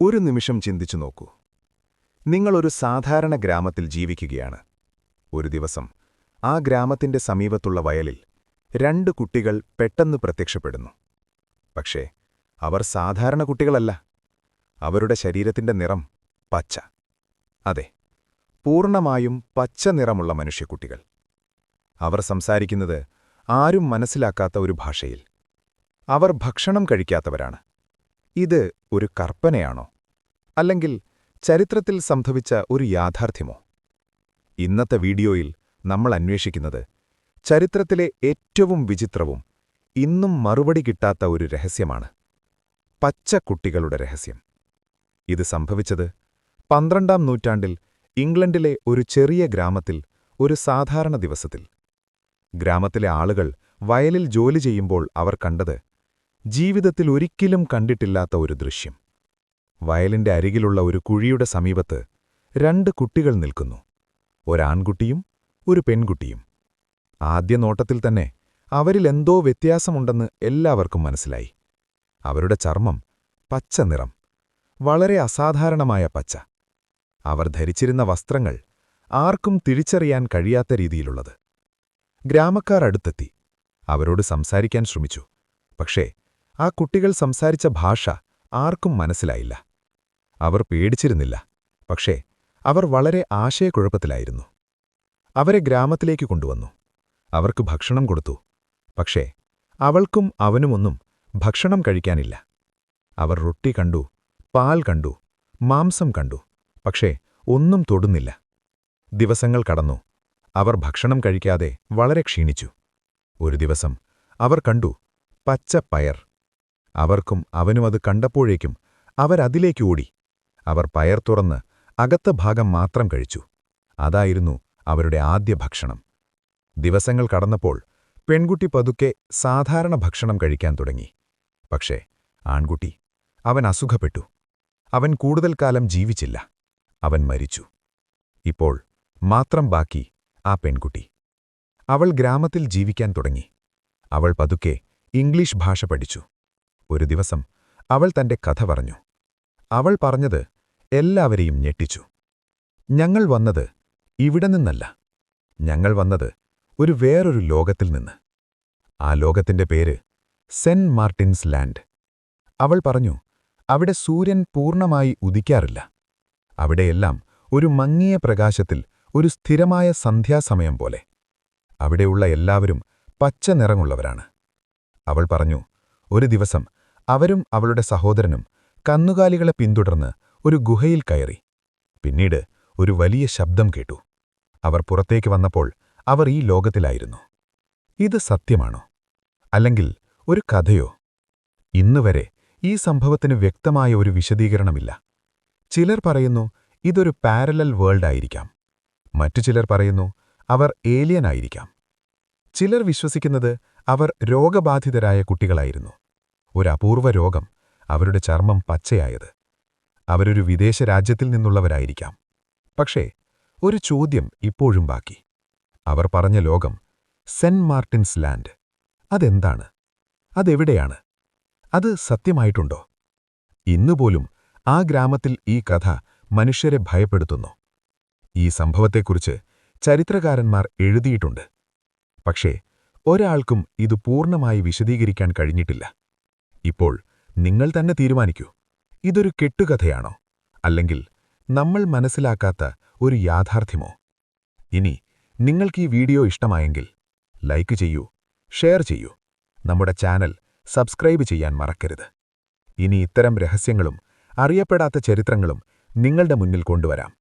ഒരു നിമിഷം ചിന്തിച്ചു നോക്കൂ. നിങ്ങളൊരു സാധാരണ ഗ്രാമത്തിൽ ജീവിക്കുകയാണ്. ഒരു ദിവസം ആ ഗ്രാമത്തിന്റെ സമീപത്തുള്ള വയലിൽ 2 കുട്ടികൾ പെട്ടെന്ന് പ്രത്യക്ഷപ്പെടുന്നു. പക്ഷേ അവർ സാധാരണ കുട്ടികളല്ല. അവരുടെ ശരീരത്തിന്റെ നിറം പച്ച. അതെ, പൂർണ്ണമായും പച്ച നിറമുള്ള മനുഷ്യക്കുട്ടികൾ. അവർ സംസാരിക്കുന്നത് ആരും മനസ്സിലാക്കാത്ത ഒരു ഭാഷയിൽ. അവർ ഭക്ഷണം കഴിക്കാത്തവരാണ്. ഇത് ഒരു കற்பനയാണോ? അല്ലെങ്കിൽ ചരിത്രത്തിൽ സംഭവിച്ച ഒരു യാഥാർത്ഥ്യമോ? ഇന്നത്തെ വീഡിയോയിൽ നമ്മൾ അന്വേഷിക്കുന്നത് ചരിത്രത്തിലെ ഏറ്റവും വിചിത്രവും ഇന്നും മറുപടി കിട്ടാത്ത ഒരു രഹസ്യമാണ്. പച്ചക്കുട്ടികളുടെ രഹസ്യം. ഇത് സംഭവിച്ചത് 12ാം നൂറ്റാണ്ടിൽ ഇംഗ്ലണ്ടിലെ ഒരു ചെറിയ ഗ്രാമത്തിൽ ഒരു സാധാരണ ദിവസത്തിൽ. ഗ്രാമത്തിലെ ആളുകൾ വയലിൽ ജോലി ചെയ്യുമ്പോൾ അവർ കണ്ടത് ജീവിതത്തിൽ ഒരിക്കലും കണ്ടിട്ടില്ലാത്ത ഒരു ദൃശ്യം. വയലിന്റെ അരികിലുള്ള ഒരു കുഴിയുടെ സമീപത്ത് 2 കുട്ടികൾ നിൽക്കുന്നു. ഒരാൺകുട്ടിയും ഒരു പെൺകുട്ടിയും. ആദ്യ നോട്ടത്തിൽ തന്നെ അവരിലെന്തോ വ്യത്യാസമുണ്ടെന്ന് എല്ലാവർക്കും മനസ്സിലായി. അവരുടെ ചർമ്മം പച്ച നിറം, വളരെ അസാധാരണമായ പച്ച. അവർ ധരിച്ചിരുന്ന വസ്ത്രങ്ങൾ ആർക്കും തിരിച്ചറിയാൻ കഴിയാത്ത രീതിയിലുള്ളത്. ഗ്രാമക്കാർ അടുത്തെത്തി. അവരോട് സംസാരിക്കാൻ ശ്രമിച്ചു. പക്ഷേ ആ കുട്ടികൾ സംസാരിച്ച ഭാഷ ആർക്കും മനസ്സിലായില്ല. അവർ പേടിച്ചിരുന്നില്ല, പക്ഷേ അവർ വളരെ ആശയക്കുഴപ്പത്തിലായിരുന്നു. അവരെ ഗ്രാമത്തിലേക്ക് കൊണ്ടുവന്നു. അവർക്ക് ഭക്ഷണം കൊടുത്തു. പക്ഷേ അവൾക്കും അവനുമൊന്നും ഭക്ഷണം കഴിക്കാനില്ല. അവർ റൊട്ടി കണ്ടു, പാൽ കണ്ടു, മാംസം കണ്ടു, പക്ഷേ ഒന്നും തൊടുന്നില്ല. ദിവസങ്ങൾ കടന്നു. അവർ ഭക്ഷണം കഴിക്കാതെ വളരെ ക്ഷീണിച്ചു. ഒരു ദിവസം അവർ കണ്ടു പച്ച പയർ. അവർക്കും അവനുമത് കണ്ടപ്പോഴേക്കും അവരതിലേക്ക് ഓടി. അവർ പയർ തുറന്ന് അകത്ത ഭാഗം മാത്രം കഴിച്ചു. അതായിരുന്നു അവരുടെ ആദ്യ ഭക്ഷണം. ദിവസങ്ങൾ കടന്നപ്പോൾ പെൺകുട്ടി പതുക്കെ സാധാരണ ഭക്ഷണം കഴിക്കാൻ തുടങ്ങി. പക്ഷേ ആൺകുട്ടി, അവൻ അസുഖപ്പെട്ടു. അവൻ കൂടുതൽ കാലം ജീവിച്ചില്ല. അവൻ മരിച്ചു. ഇപ്പോൾ മാത്രം ബാക്കി ആ പെൺകുട്ടി. അവൾ ഗ്രാമത്തിൽ ജീവിക്കാൻ തുടങ്ങി. അവൾ പതുക്കെ ഇംഗ്ലീഷ് ഭാഷ പഠിച്ചു. ഒരു ദിവസം അവൾ തന്റെ കഥ പറഞ്ഞു. അവൾ പറഞ്ഞത് എല്ലാവരെയും ഞെട്ടിച്ചു. ഞങ്ങൾ വന്നത് ഇവിടെ നിന്നല്ല. ഞങ്ങൾ വന്നത് വേറൊരു ലോകത്തിൽ നിന്ന്. ആ ലോകത്തിന്റെ പേര് സെന്റ് മാർട്ടിൻസ് ലാൻഡ്. അവൾ പറഞ്ഞു, അവിടെ സൂര്യൻ പൂർണ്ണമായി ഉദിക്കാറില്ല. അവിടെയെല്ലാം ഒരു മങ്ങിയ പ്രകാശത്തിൽ ഒരു സ്ഥിരമായ സന്ധ്യാസമയം പോലെ. അവിടെയുള്ള എല്ലാവരും പച്ച നിറമുള്ളവരാണ്. അവൾ പറഞ്ഞു, ഒരു ദിവസം അവരും അവളുടെ സഹോദരനും കന്നുകാലികളെ പിന്തുടർന്ന് ഒരു ഗുഹയിൽ കയറി. പിന്നീട് ഒരു വലിയ ശബ്ദം കേട്ടു. അവർ പുറത്തേക്ക് വന്നപ്പോൾ അവർ ഈ ലോകത്തിലായിരുന്നു. ഇത് സത്യമാണോ? അല്ലെങ്കിൽ ഒരു കഥയോ? ഇന്നുവരെ ഈ സംഭവത്തിന് വ്യക്തമായ ഒരു വിശദീകരണമില്ല. ചിലർ പറയുന്നു ഇതൊരു പാരലൽ വേൾഡ് ആയിരിക്കാം. മറ്റു ചിലർ പറയുന്നു അവർ ഏലിയൻ ആയിരിക്കാം. ചിലർ വിശ്വസിക്കുന്നത് അവർ രോഗബാധിതരായ കുട്ടികളായിരുന്നു. ഒരു അപൂർവ രോഗം അവരുടെ ചർമ്മം പച്ചയായത്. അവരൊരു വിദേശ രാജ്യത്തിൽ നിന്നുള്ളവരായിരിക്കാം. പക്ഷേ ഒരു ചോദ്യം ഇപ്പോഴും ബാക്കി. അവർ പറഞ്ഞ ലോകം സെന്റ് മാർട്ടിൻസ് ലാൻഡ്, അതെന്താണ്? അതെവിടെയാണ്? അത് സത്യമായിട്ടുണ്ടോ? ഇന്നുപോലും ആ ഗ്രാമത്തിൽ ഈ കഥ മനുഷ്യരെ ഭയപ്പെടുത്തുന്നു. ഈ സംഭവത്തെക്കുറിച്ച് ചരിത്രകാരന്മാർ എഴുതിയിട്ടുണ്ട്. പക്ഷേ ഒരാൾക്കും ഇത് പൂർണ്ണമായി വിശദീകരിക്കാൻ കഴിഞ്ഞിട്ടില്ല. ഇപ്പോൾ നിങ്ങൾ തന്നെ തീരുമാനിക്കൂ. ഇതൊരു കെട്ടുകഥയാണോ? അല്ലെങ്കിൽ നമ്മൾ മനസ്സിലാക്കാത്ത ഒരു യാഥാർത്ഥ്യമോ? ഇനി നിങ്ങൾക്ക് ഈ വീഡിയോ ഇഷ്ടമായെങ്കിൽ ലൈക്ക് ചെയ്യൂ, ഷെയർ ചെയ്യൂ. നമ്മുടെ ചാനൽ സബ്സ്ക്രൈബ് ചെയ്യാൻ മറക്കരുത്. ഇനി ഇത്തരം രഹസ്യങ്ങളും അറിയപ്പെടാത്ത ചരിത്രങ്ങളും നിങ്ങളുടെ മുന്നിൽ കൊണ്ടുവരാം.